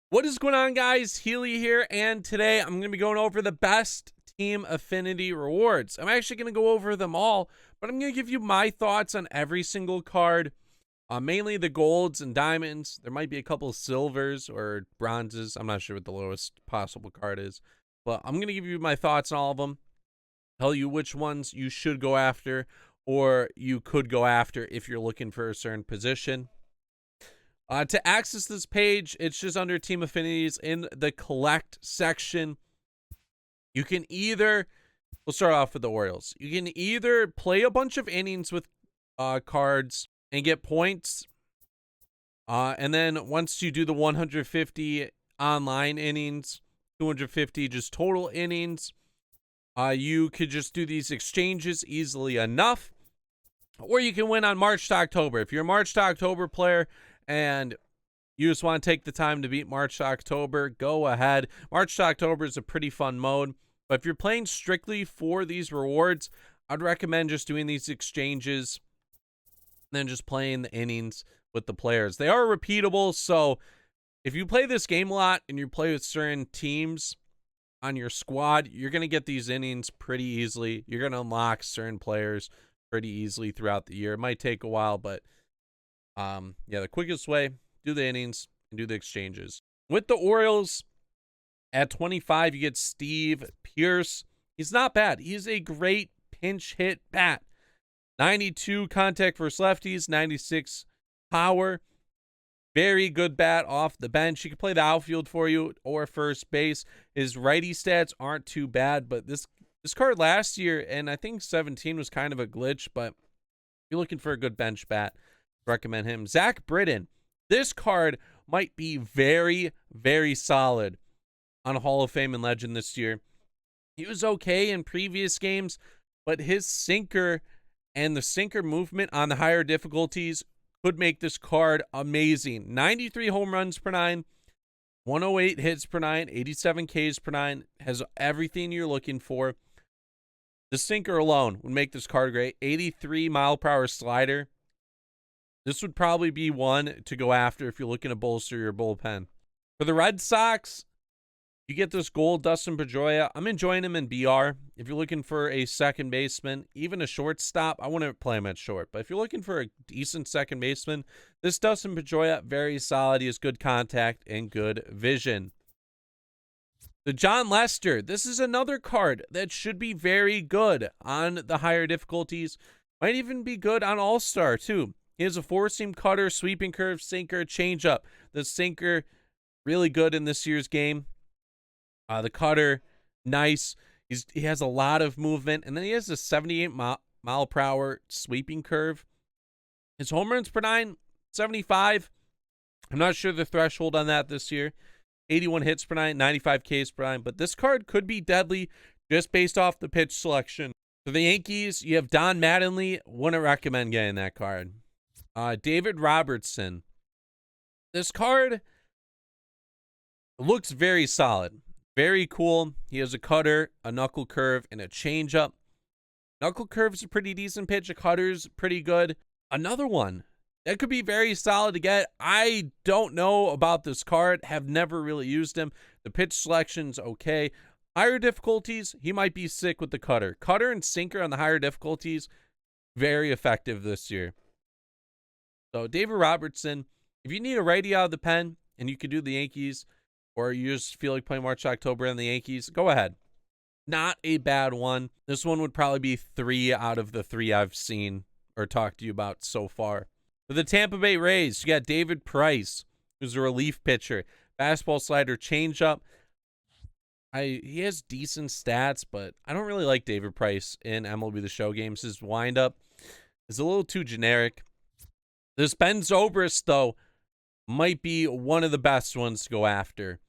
What is going on, guys? Healy here, and today I'm going to be going over the best team affinity rewards. I'm actually going to go over them all, but I'm going to give you my thoughts on every single card, mainly the golds and diamonds. There might be a couple of silvers or bronzes. I'm not sure what the lowest possible card is, but I'm going to give you my thoughts on all of them, tell you which ones you should go after or you could go after if you're looking for a certain position. To access this page, it's just under Team Affinities in the Collect section. You can either, we'll start off with the Orioles. You can either play a bunch of innings with cards and get points. And then once you do the 150 online innings, 250 just total innings, you could just do these exchanges easily enough. Or you can win on March to October. If you're a March to October player, and you just want to take the time to beat March to October, go ahead. March to October is a pretty fun mode. But if you're playing strictly for these rewards, I'd recommend just doing these exchanges and then just playing the innings with the players. They are repeatable, so if you play this game a lot and you play with certain teams on your squad, you're going to get these innings pretty easily. You're going to unlock certain players pretty easily throughout the year. It might take a while, but yeah, the quickest way, do the innings and do the exchanges. With the Orioles, at 25, you get Steve Pearce. He's not bad. He's a great pinch hit bat. 92 contact versus lefties, 96 power. Very good bat off the bench. He can play the outfield for you or first base. His righty stats aren't too bad, but this card last year, and I think 17 was kind of a glitch, but if you're looking for a good bench bat, recommend him. Zach Britton. This card might be very, very solid on Hall of Fame and Legend this year. He was okay in previous games, but his sinker and the sinker movement on the higher difficulties could make this card amazing. 93 home runs per 9, 108 hits per 9, 87 Ks per 9. Has everything you're looking for. The sinker alone would make this card great. 83 mile per hour slider. This would probably be one to go after if you're looking to bolster your bullpen. For the Red Sox, you get this gold Dustin Pedroia. I'm enjoying him in BR. If you're looking for a second baseman, even a shortstop, I wouldn't play him at short. But if you're looking for a decent second baseman, this Dustin Pedroia, very solid. He has good contact and good vision. The John Lester. This is another card that should be very good on the higher difficulties. Might even be good on All-Star, too. He has a four-seam cutter, sweeping curve, sinker, changeup. The sinker, really good in this year's game. The cutter, nice. He has a lot of movement. And then he has a 78 mile per hour sweeping curve. His home runs per 9, 75. I'm not sure the threshold on that this year. 81 hits per 9, 95 Ks per 9. But this card could be deadly just based off the pitch selection. For the Yankees, you have Don Mattingly. Wouldn't recommend getting that card. David Robertson. This card looks very solid. Very cool. He has a cutter, a knuckle curve, and a changeup. Knuckle curve's a pretty decent pitch. A cutter's pretty good. Another one that could be very solid to get. I don't know about this card. Have never really used him. The pitch selection's okay. Higher difficulties, he might be sick with the cutter. Cutter and sinker on the higher difficulties, very effective this year. So David Robertson, if you need a righty out of the pen and you could do the Yankees, or you just feel like playing March to October and the Yankees, go ahead. Not a bad one. This one would probably be 3 out of the 3 I've seen or talked to you about so far. For the Tampa Bay Rays, you got David Price, who's a relief pitcher. Fastball, slider, changeup. He has decent stats, but I don't really like David Price in MLB The Show games. His windup is a little too generic. This Ben Zobrist, though, might be one of the best ones to go after.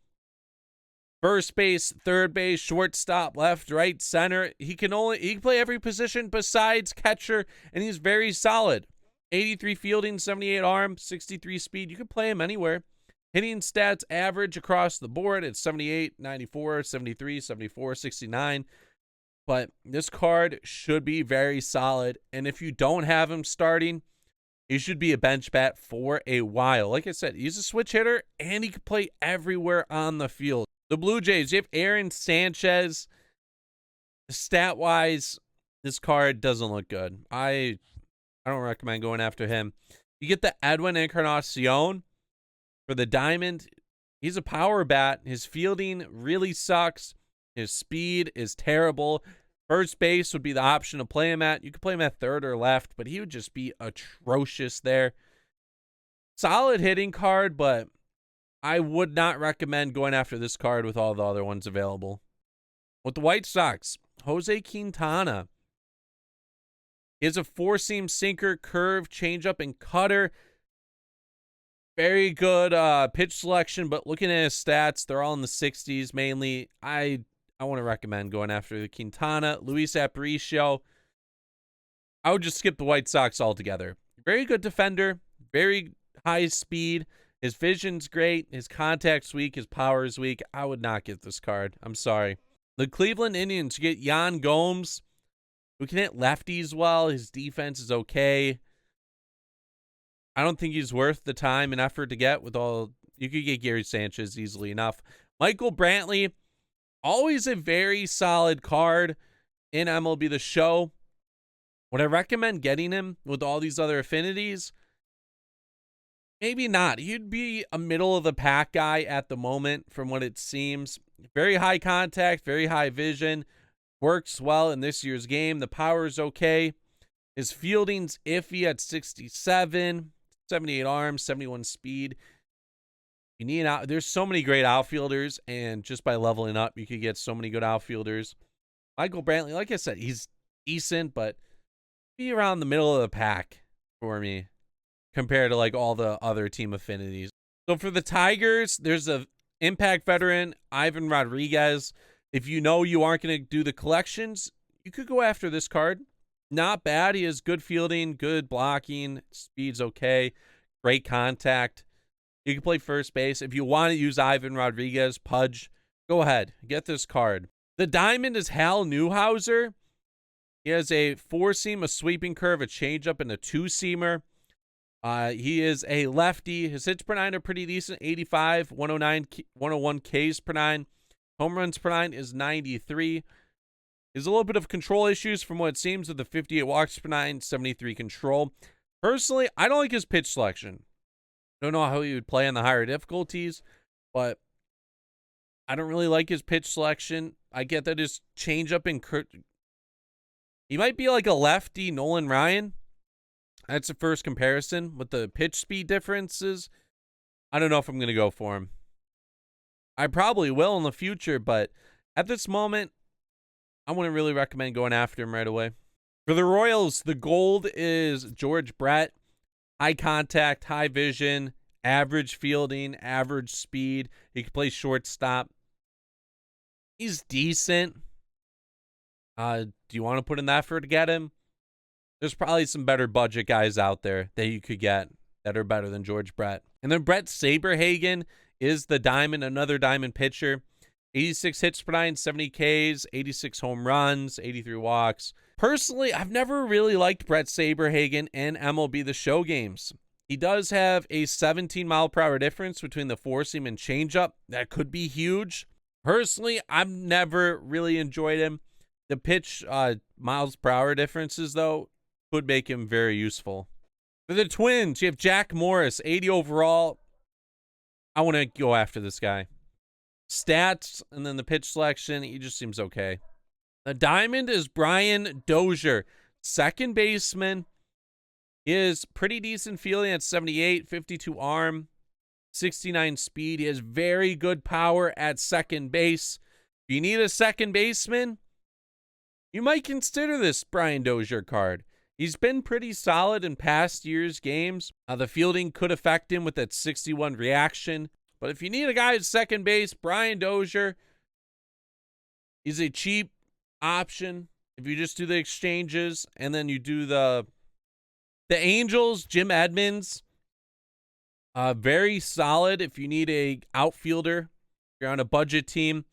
First base, third base, shortstop, left, right, center. He can play every position besides catcher, and he's very solid. 83 fielding, 78 arm, 63 speed. You can play him anywhere. Hitting stats average across the board. It's 78, 94, 73, 74, 69. But this card should be very solid. And if you don't have him starting, He should be a bench bat for a while. Like I said, he's a switch hitter, and he can play everywhere on the field. The Blue Jays, you have Aaron Sanchez. Stat-wise, this card doesn't look good. I don't recommend going after him. You get the Edwin Encarnacion for the Diamond. He's a power bat. His fielding really sucks. His speed is terrible. First base would be the option to play him at. You could play him at third or left, but he would just be atrocious there. Solid hitting card, but I would not recommend going after this card with all the other ones available. With the White Sox, Jose Quintana. He has a four-seam sinker, curve, changeup, and cutter. Very good pitch selection, but looking at his stats, they're all in the 60s mainly. I want to recommend going after the Quintana. Luis Aparicio, I would just skip the White Sox altogether. Very good defender, very high speed. His vision's great. His contact's weak. His power is weak. I would not get this card. I'm sorry. The Cleveland Indians, you get Yan Gomes, who can hit lefties well. His defense is okay. I don't think he's worth the time and effort to get with all. You could get Gary Sanchez easily enough. Michael Brantley, always a very solid card in MLB The Show. Would I recommend getting him with all these other affinities? Maybe not. He'd be a middle-of-the-pack guy at the moment from what it seems. Very high contact, very high vision. Works well in this year's game. The power is okay. His fielding's iffy at 67, 78 arms, 71 speed. You need there's so many great outfielders, and just by leveling up, you could get so many good outfielders. Michael Brantley, like I said, he's decent, but be around the middle of the pack for me compared to like all the other team affinities. So for the Tigers, there's a impact veteran, Ivan Rodriguez. If you know you aren't going to do the collections, you could go after this card. Not bad. He has good fielding, good blocking, speed's okay, great contact. You can play first base. If you want to use Ivan Rodriguez, Pudge, go ahead. Get this card. The Diamond is Hal Newhouser. He has a four-seam, a sweeping curve, a changeup, and a two-seamer. He is a lefty. His hits per nine are pretty decent, 85, 109, 101 Ks per nine. Home runs per nine is 93. There's a little bit of control issues from what it seems with the 58 walks per nine, 73 control. Personally, I don't like his pitch selection. Don't know how he would play on the higher difficulties, but I don't really like his pitch selection. I get that his changeup and he might be like a lefty Nolan Ryan. That's the first comparison with the pitch speed differences. I don't know if I'm going to go for him. I probably will in the future, but at this moment, I wouldn't really recommend going after him right away. For the Royals, the gold is George Brett. High contact, high vision, average fielding, average speed. He can play shortstop. He's decent. Do you want to put in the effort to get him? There's probably some better budget guys out there that you could get that are better than George Brett. And then Bret Saberhagen is the Diamond, another Diamond pitcher. 86 hits per nine, 70 Ks, 86 home runs, 83 walks. Personally, I've never really liked Bret Saberhagen in MLB The Show games. He does have a 17-mile-per-hour difference between the four-seam and changeup. That could be huge. Personally, I've never really enjoyed him. The pitch miles-per-hour differences, though, could make him very useful. For the Twins, you have Jack Morris, 80 overall. I want to go after this guy. Stats and then the pitch selection, he just seems okay. The Diamond is Brian Dozier, second baseman. He is pretty decent fielding at 78, 52 arm, 69 speed. He has very good power at second base. If you need a second baseman, you might consider this Brian Dozier card. He's been pretty solid in past years' games. The fielding could affect him with that 61 reaction. But if you need a guy at second base, Brian Dozier is a cheap option. If you just do the exchanges and then you do the Angels, Jim Edmonds, very solid. If you need a outfielder, if you're on a budget team,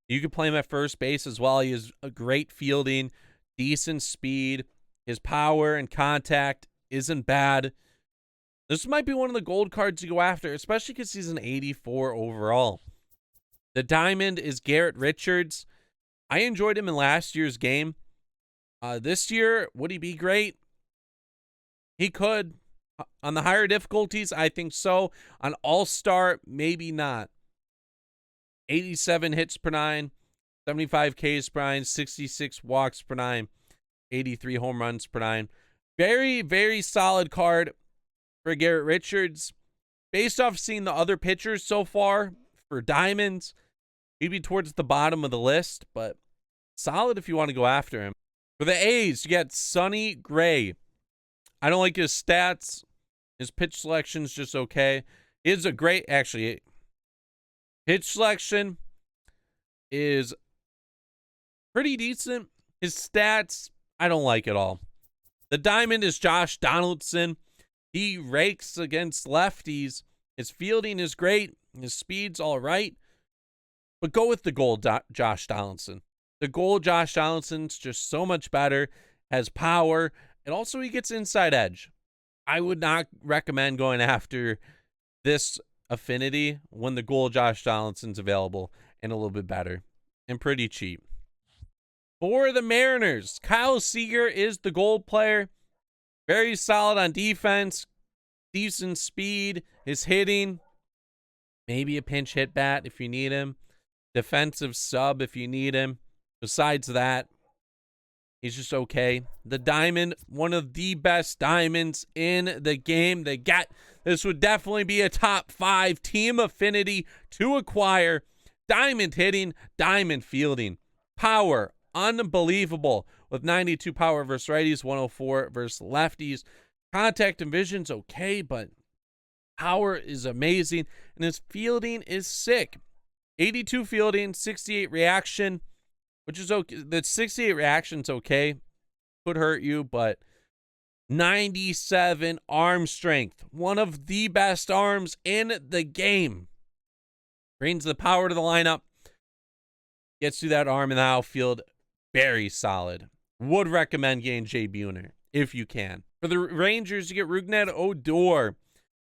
you can play him at first base as well. He has a great fielding, decent speed. His power and contact isn't bad. This might be one of the gold cards to go after, especially because he's an 84 overall. The diamond is Garrett Richards. I enjoyed him in last year's game. This year, would he be great? He could. On the higher difficulties, I think so. On All-Star, maybe not. 87 hits per 9, 75 Ks per 9, 66 walks per 9, 83 home runs per 9. Very, very solid card for Garrett Richards. Based off seeing the other pitchers so far for diamonds, he'd be towards the bottom of the list, but solid if you want to go after him. For the A's, you got Sonny Gray. I don't like his stats. His pitch selection's just okay. He is a great, actually, pitch selection is pretty decent. His stats, I don't like at all. The diamond is Josh Donaldson. He rakes against lefties. His fielding is great. His speed's all right. But go with the gold Josh Donaldson. The gold Josh Donaldson's just so much better. Has power. And also he gets inside edge. I would not recommend going after this affinity when the gold Josh Donaldson's available and a little bit better and pretty cheap. For the Mariners, Kyle Seager is the gold player. Very solid on defense. Decent speed. His hitting. Maybe a pinch hit bat if you need him. Defensive sub if you need him. Besides that, he's just okay. The diamond, one of the best diamonds in the game. This would definitely be a top 5 team affinity to acquire. Diamond hitting, diamond fielding. Power, unbelievable. With 92 power versus righties, 104 versus lefties. Contact and vision's okay, but power is amazing. And his fielding is sick. 82 fielding, 68 reaction, which is okay. The 68 reaction's okay. Could hurt you, but 97 arm strength. One of the best arms in the game. Brings the power to the lineup. Gets through that arm in the outfield. Very solid. Would recommend getting Jay Buhner if you can. For the Rangers, you get Rougned Odor.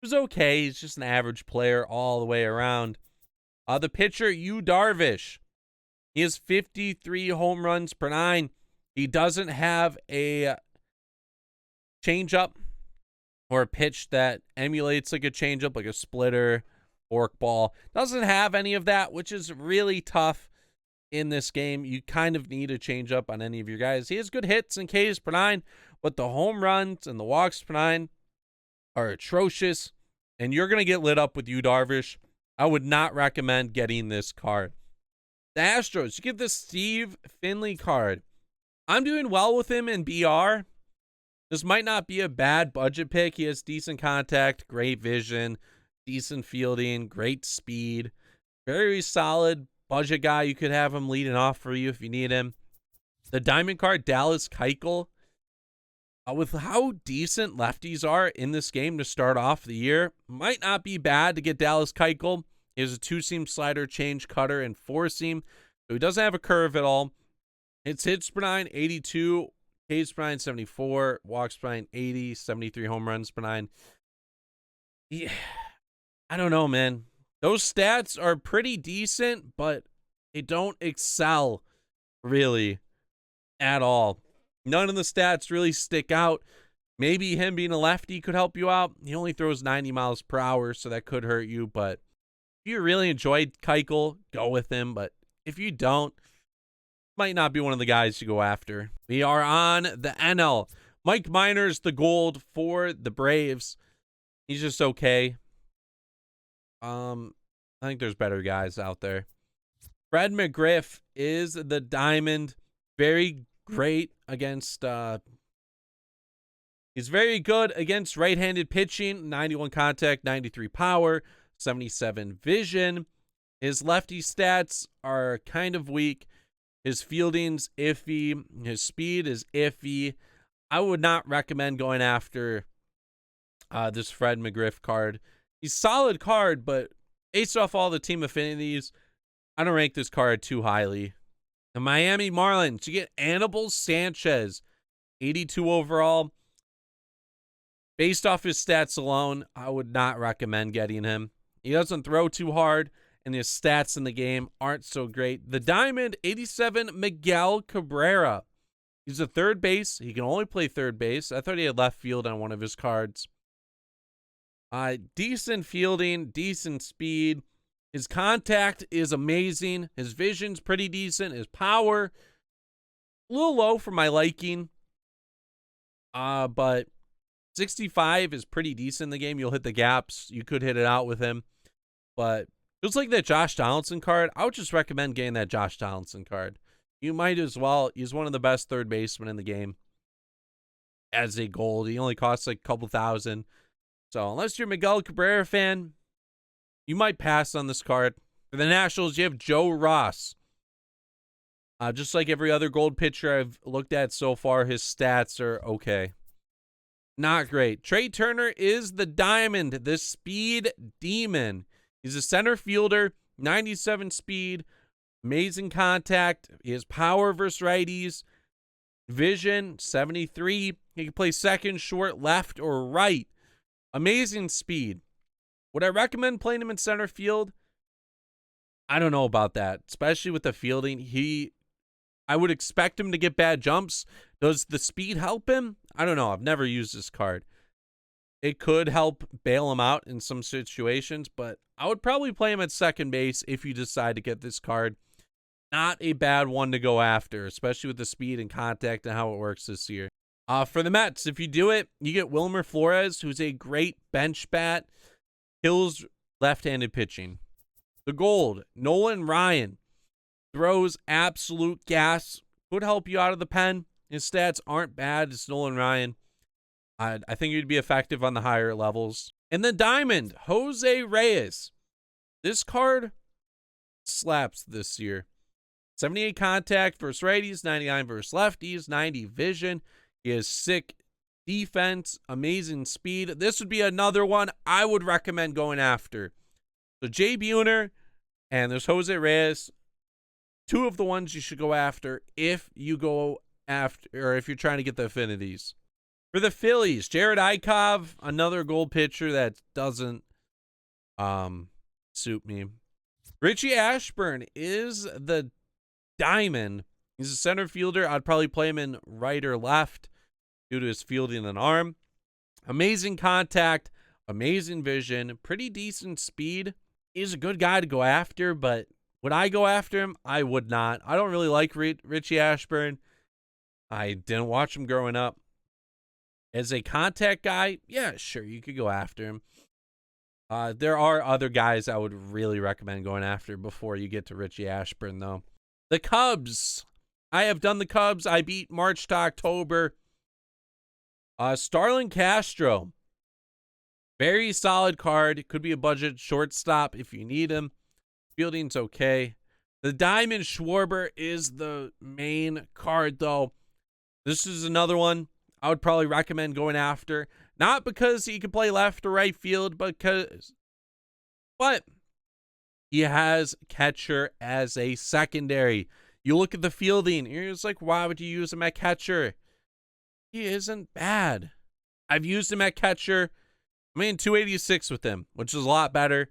Who's okay. He's just an average player all the way around. The pitcher, Yu Darvish. He has 53 home runs per 9. He doesn't have a changeup or a pitch that emulates like a changeup, like a splitter, forkball. Doesn't have any of that, which is really tough in this game. You kind of need a changeup on any of your guys. He has good hits and Ks per 9, but the home runs and the walks per 9 are atrocious, and you're going to get lit up with Yu Darvish. I would not recommend getting this card. The Astros, you get the Steve Finley card. I'm doing well with him in BR. This might not be a bad budget pick. He has decent contact, great vision, decent fielding, great speed. Very solid budget guy. You could have him leading off for you if you need him. The diamond card, Dallas Keuchel. With how decent lefties are in this game to start off the year, might not be bad to get Dallas Keuchel. He has a 2-seam slider, change cutter, and 4-seam. So he doesn't have a curve at all. Hits per 9, 82. Ks per 9, 74. Walks per 9, 80. 73 home runs per 9. Yeah, I don't know, man. Those stats are pretty decent, but they don't excel really at all. None of the stats really stick out. Maybe him being a lefty could help you out. He only throws 90 miles per hour, so that could hurt you. But if you really enjoyed Keuchel, go with him. But if you don't, might not be one of the guys to go after. We are on the NL. Mike Minor's the gold for the Braves. He's just okay. I think there's better guys out there. Fred McGriff is the diamond. Very great against he's very good against right-handed pitching. 91 contact, 93 power, 77 vision. His lefty stats are kind of weak. His fielding's iffy. His speed is iffy. I would not recommend going after this Fred McGriff card. He's a solid card, but based off all the team affinities, I don't rank this card too highly. The Miami Marlins, you get Anibal Sanchez, 82 overall. Based off his stats alone, I would not recommend getting him. He doesn't throw too hard, and his stats in the game aren't so great. The Diamond, 87, Miguel Cabrera. He's a third base. He can only play third base. I thought he had left field on one of his cards. Decent fielding, decent speed. His contact is amazing. His vision's pretty decent. His power, a little low for my liking. But 65 is pretty decent in the game. You'll hit the gaps. You could hit it out with him. But just like that Josh Donaldson card, I would just recommend getting that Josh Donaldson card. You might as well. He's one of the best third basemen in the game. As a gold, he only costs like a couple thousand. So unless you're a Miguel Cabrera fan, you might pass on this card. For the Nationals, you have Joe Ross. Just like every other gold pitcher I've looked at so far, his stats are okay. Not great. Trey Turner is the Diamond, the speed demon. He's a center fielder, 97 speed, amazing contact. He has power versus righties, vision, 73. He can play second, short, left, or right. Amazing speed. Would I recommend playing him in center field? I don't know about that, especially with the fielding. I would expect him to get bad jumps. Does the speed help him? I don't know. I've never used this card. It could help bail him out in some situations, but I would probably play him at second base if you decide to get this card. Not a bad one to go after, especially with the speed and contact and how it works this year. For the Mets, if you do it, you get Wilmer Flores, who's a great bench bat, kills left-handed pitching. The gold, Nolan Ryan, throws absolute gas, could help you out of the pen. His stats aren't bad. It's Nolan Ryan. I think he'd be effective on the higher levels. And the Diamond, Jose Reyes. This card slaps this year. 78 contact versus righties, 99 versus lefties, 90 vision. He has sick defense, amazing speed. This would be another one I would recommend going after. So Jay Buhner and there's Jose Reyes. Two of the ones you should go after if you go after, or if you're trying to get the affinities. For the Phillies, Jared Eichhoff, another gold pitcher that doesn't suit me. Richie Ashburn is the Diamond. He's a center fielder. I'd probably play him in right or left due to his fielding and arm. Amazing contact, amazing vision, pretty decent speed. He's a good guy to go after, but would I go after him? I would not. I don't really like Richie Ashburn. I didn't watch him growing up. As a contact guy, yeah, sure, you could go after him. There are other guys I would really recommend going after before you get to Richie Ashburn, though. The Cubs. I have done the Cubs. I beat March to October. Starlin Castro. Very solid card. Could be a budget shortstop if you need him. Fielding's okay. The Diamond Schwarber is the main card, though. This is another one I would probably recommend going after. Not because he can play left or right field, but he has catcher as a secondary. You look at the fielding, you're just like, why would you use him at catcher? He isn't bad. I've used him at catcher. I'm in 286 with him, which is a lot better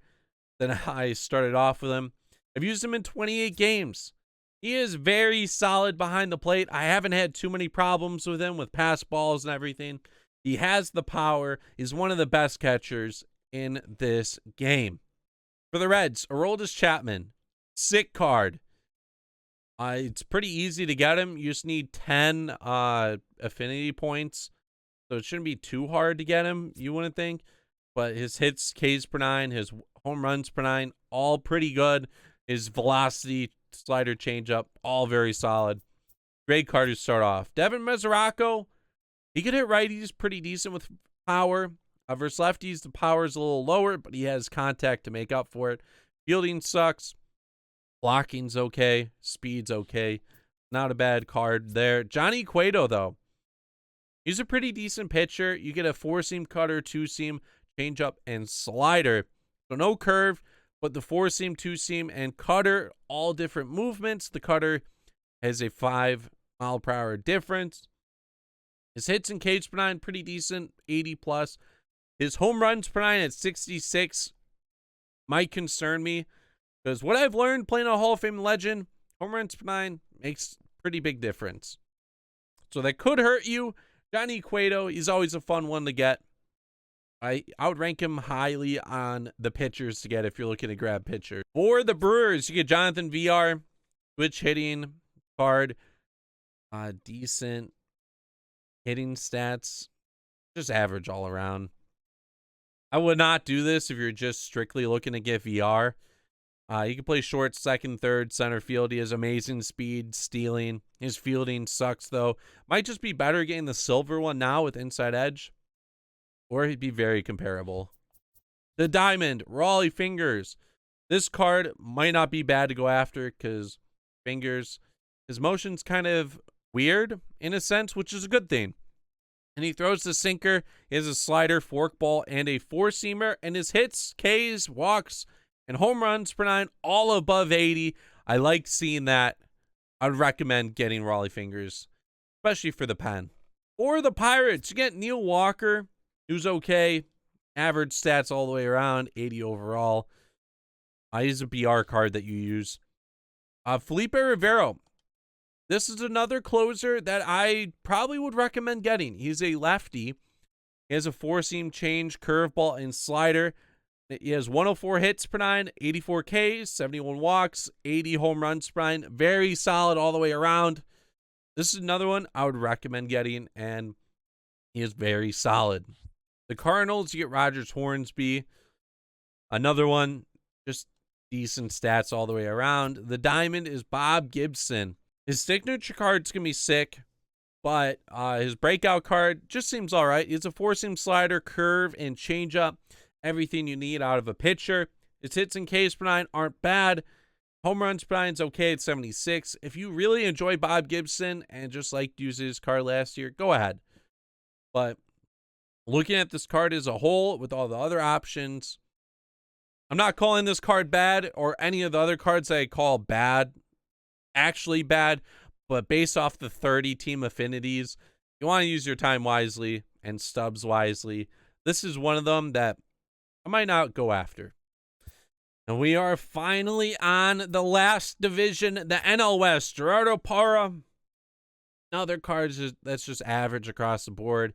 than I started off with him. I've used him in 28 games. He is very solid behind the plate. I haven't had too many problems with him with pass balls and everything. He has the power. He's one of the best catchers in this game. For the Reds, Aroldis Chapman. Sick card. It's pretty easy to get him. You just need 10 affinity points. So it shouldn't be too hard to get him, you wouldn't think. But his hits, Ks per 9, his home runs per 9, all pretty good. His velocity, slider, changeup, all very solid. Great card to start off. Devin Mesoraco, he could hit righties pretty decent with power. Versus lefties, the power is a little lower, but he has contact to make up for it. Fielding sucks. Blocking's okay. Speed's okay. Not a bad card there. Johnny Cueto, though. He's a pretty decent pitcher. You get a 4-seam cutter, 2-seam, changeup, and slider. So no curve, but the 4-seam, 2-seam, and cutter, all different movements. The cutter has a 5 mile per hour difference. His hits and Ks per nine, pretty decent, 80 plus. His home runs per nine at 66 might concern me, because what I've learned playing a Hall of Fame legend, home runs per nine makes pretty big difference. So that could hurt you. Johnny Cueto, he's always a fun one to get. I would rank him highly on the pitchers to get if you're looking to grab pitcher. For the Brewers, you get Jonathan Villar, switch hitting card, decent hitting stats, just average all around. I would not do this if you're just strictly looking to get VR. He can play short, second, third, center field. He has amazing speed, stealing. His fielding sucks, though. Might just be better getting the silver one now with inside edge, or he'd be very comparable. The Diamond, Rollie Fingers. This card might not be bad to go after because Fingers, his motion's kind of weird in a sense, which is a good thing. And he throws the sinker. He has a slider, forkball, and a four-seamer. And his hits, Ks, walks, and home runs per nine, all above 80. I like seeing that. I'd recommend getting Rollie Fingers, especially for the pen. For the Pirates, you get Neil Walker, who's okay. Average stats all the way around, 80 overall. He's a BR card that you use. Felipe Rivero. This is another closer that I probably would recommend getting. He's a lefty. He has a four-seam change, curveball, and slider. He has 104 hits per nine, 84 Ks, 71 walks, 80 home runs per nine. Very solid all the way around. This is another one I would recommend getting, and he is very solid. The Cardinals, you get Rogers Hornsby. Another one, just decent stats all the way around. The Diamond is Bob Gibson. His signature card's going to be sick, but his breakout card just seems all right. It's a four-seam slider, curve, and changeup. Everything you need out of a pitcher. His hits and Ks per nine aren't bad. Home runs per nine's okay at 76. If you really enjoy Bob Gibson and just like to use his card last year, go ahead. But looking at this card as a whole with all the other options, I'm not calling this card bad or any of the other cards that I call bad, actually bad, but based off the 30 team affinities, you want to use your time wisely and stubs wisely. This is one of them that I might not go after. And we are finally on the last division, the NL West. Gerardo Parra, another card that's just average across the board.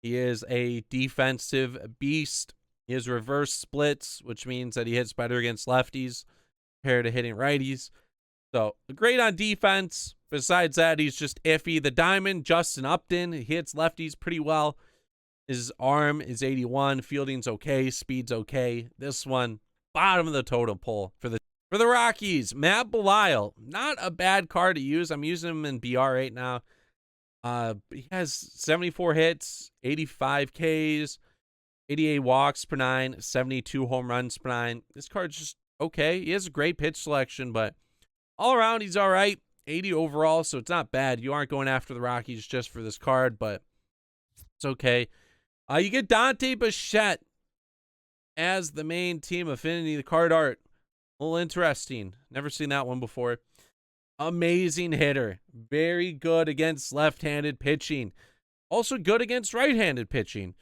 He is a defensive beast. He has reverse splits, which means that he hits better against lefties compared to hitting righties. So, great on defense. Besides that, he's just iffy. The Diamond, Justin Upton, he hits lefties pretty well. His arm is 81. Fielding's okay. Speed's okay. This one, bottom of the totem pole for the Rockies. Matt Belisle, not a bad card to use. I'm using him in BR right now. He has 74 hits, 85 Ks, 88 walks per nine, 72 home runs per nine. This card's just okay. He has a great pitch selection, but all around, he's all right. 80 overall, so it's not bad. You aren't going after the Rockies just for this card, but it's okay. You get Dante Bichette as the main team affinity. The card art, a little interesting. Never seen that one before. Amazing hitter. Very good against left-handed pitching. Also good against right-handed pitching.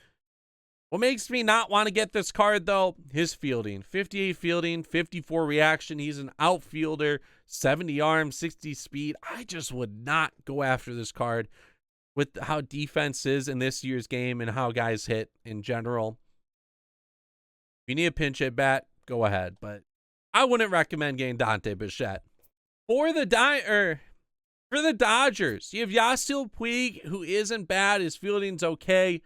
What makes me not want to get this card, though, his fielding. 58 fielding, 54 reaction. He's an outfielder, 70 arm, 60 speed. I just would not go after this card with how defense is in this year's game and how guys hit in general. If you need a pinch hit bat, go ahead. But I wouldn't recommend getting Dante Bichette. For the Dodgers, you have Yasiel Puig, who isn't bad. His fielding's okay.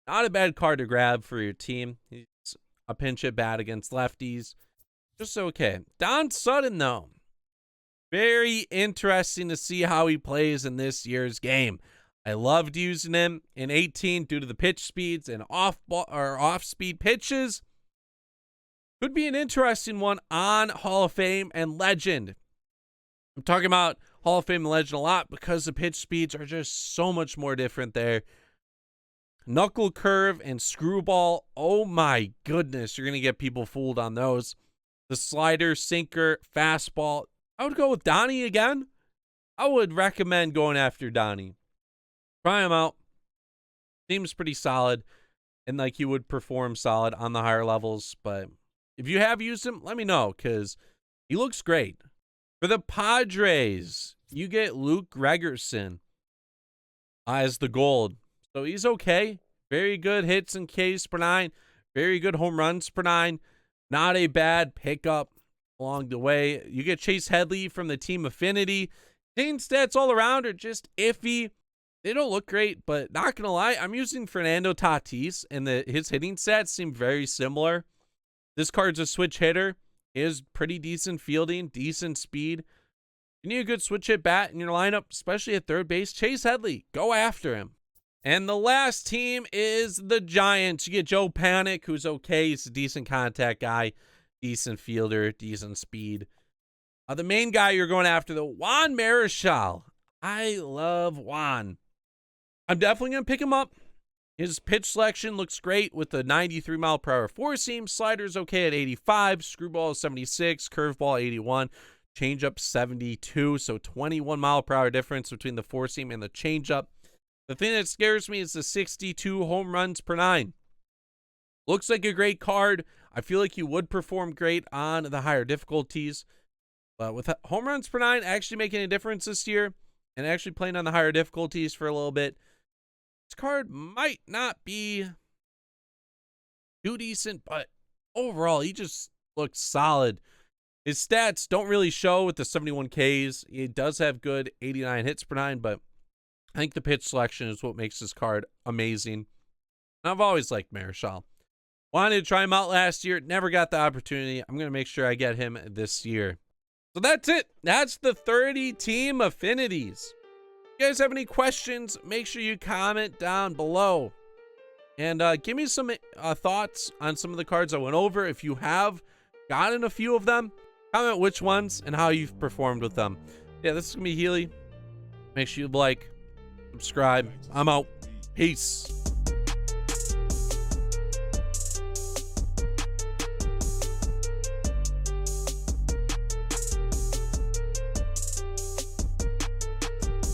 Not a bad card to grab for your team. He's a pinch hit bat against lefties. Just okay. Don Sutton, though. Very interesting to see how he plays in this year's game. I loved using him in 18 due to the pitch speeds and off-speed pitches. Could be an interesting one on Hall of Fame and Legend. I'm talking about Hall of Fame and Legend a lot because the pitch speeds are just so much more different there. Knuckle curve and screwball. Oh my goodness. You're going to get people fooled on those. The slider, sinker, fastball. I would go with Donnie again. I would recommend going after Donnie. Try him out. Seems pretty solid, and like he would perform solid on the higher levels. But if you have used him, let me know, because he looks great. For the Padres, you get Luke Gregerson as the gold. So he's okay. Very good hits and Ks per 9. Very good home runs per 9. Not a bad pickup along the way. You get Chase Headley from the team Affinity. Hitting stats all around are just iffy. They don't look great, but not going to lie, I'm using Fernando Tatis, and his hitting stats seem very similar. This card's a switch hitter. He has pretty decent fielding, decent speed. You need a good switch hit bat in your lineup, especially at third base. Chase Headley, go after him. And the last team is the Giants. You get Joe Panic, who's okay. He's a decent contact guy, decent fielder, decent speed. The main guy you're going after, though, Juan Marichal. I love Juan. I'm definitely going to pick him up. His pitch selection looks great with the 93-mile-per-hour four-seam. Slider's okay at 85. Screwball is 76. Curveball 81. Changeup 72. So 21-mile-per-hour difference between the four-seam and the changeup. The thing that scares me is the 62 home runs per 9. Looks like a great card. I feel like he would perform great on the higher difficulties. But with home runs per 9 actually making a difference this year and actually playing on the higher difficulties for a little bit, this card might not be too decent, but overall, he just looks solid. His stats don't really show with the 71 Ks. He does have good 89 hits per 9, but I think the pitch selection is what makes this card amazing. I've always liked Marichal. Wanted to try him out last year, never got the opportunity. I'm going to make sure I get him this year. So that's it. That's the 30 team affinities. If you guys have any questions, make sure you comment down below. And give me some thoughts on some of the cards I went over. If you have gotten a few of them, comment which ones and how you've performed with them. Yeah, this is going to be Healy. Make sure you like, subscribe. I'm out. Peace.